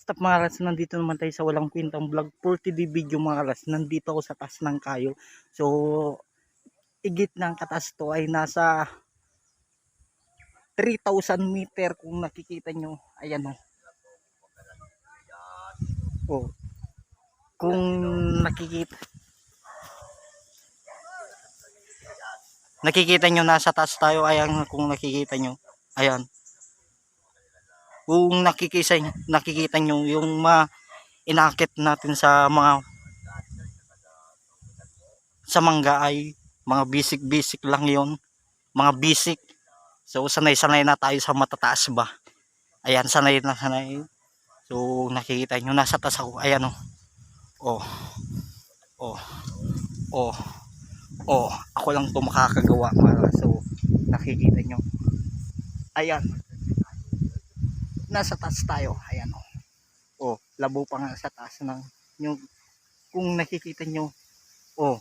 What's up mga kalas, nandito naman tayo sa walang kwentang vlog 40D video mga kalas. Nandito ako sa taas ng kayo. So igit ng katas to ay nasa 3,000 meter kung nakikita nyo. Ayan o. Oh. Kung nakikita nyo, nasa taas tayo. Ayan, kung nakikita nyo. Ayan. Kung nakikita nyo yung inakit natin sa mangga ay mga basic lang yon, mga basic. So sanay na tayo sa matataas ba. Ayan, sanay na sanay. So nakikita nyo, nasa taas ako. Ayan o. Oh. Oh. Oh. Oh. Ako lang ito makakagawa. So nakikita nyo. Ayan. Nasa taas tayo. Ayan o. Oh. Labo pa nga sa taas ng yung, kung nakikita nyo. Oh.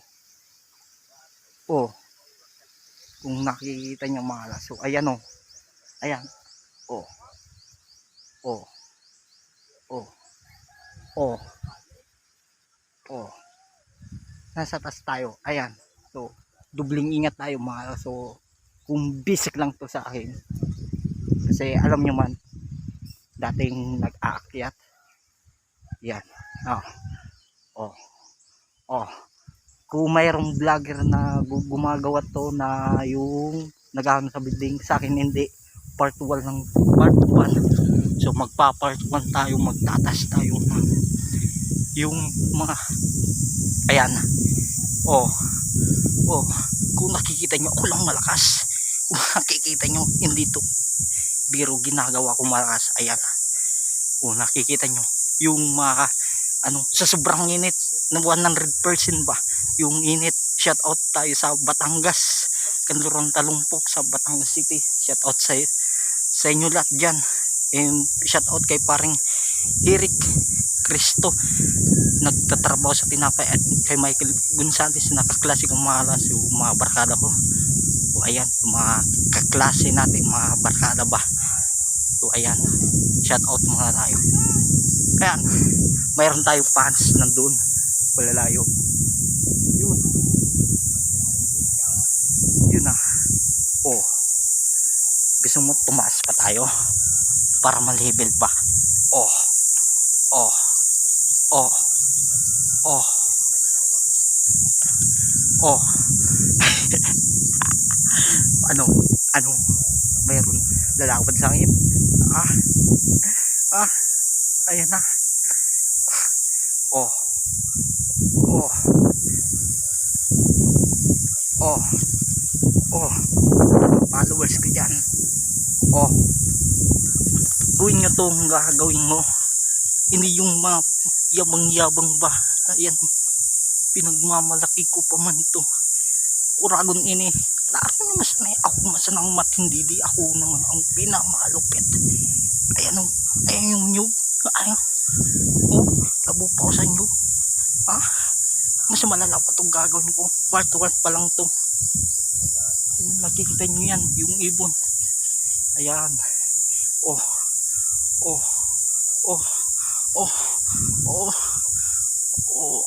Oh. Kung nakikita nyo mga kalas. So ayan o. Ayan. Oh. Oh. Oh. Oh. Oh. Nasa taas tayo. Ayan. So dubling ingat tayo mga kalas. So kung basic lang to sa akin. Kasi alam nyo man, dating nag-aakyat. Yan. Oh. Oh. Oh. Kung mayroong vlogger na gumagawa to na yung naghahanap sa building, sa akin hindi. Part 1 lang, part 1. So magpa-part 1 tayo, magtatas tayo ng yung mga, ayan. Oh. Oh. Kung nakikita nyo, ako lang malakas. Kung nakikita nyo, hindi to biro, ginagawa ko malakas. Ayan. Oh, nakikita nyo yung mga sa sobrang init na 100% ba yung init. Shout out tayo sa Batangas, Kanlurang Talumpok sa Batangas City. Shout out sa inyo lahat dyan. And shout out kay paring Eric Cristo, nagtatrabaho sa tinapay, at kay Michael Gonzales, nakaklase kong mga kalas, yung mga barkada ko. So ayan, yung mga kaklase natin, mga barkada ba. So ayan, shout out mga tayo. Ayan, mayroon tayong fans nandun, malalayo. Yun. Yun na. Oh. Gusto mo tumaas pa tayo para ma-level pa. Oh. Oh. Oh. Oh. Oh. Ano mayroon lalakad sa akin. Ayan na. Oh. Oh. Oh. Oh. Followers ko dyan. Oh. Gawin nyo itong gagawin mo. Hindi yung mga yabang ba. Ayan, pinagmamalaki ko pa man to. Uragon ini. Lahat na mas na ako masanang matindi. Di ako naman ang pinamalupit. Ayan o. Ayan yung nyug. Ayan. Oh, labo pa ako sa nyug. Mas malala pa itong gagawin ko. Part 1 pa lang to. Nakikita nyo yan, yung ibon. Ayan. Oh. Oh. Oh. Oh. Oh. Oh.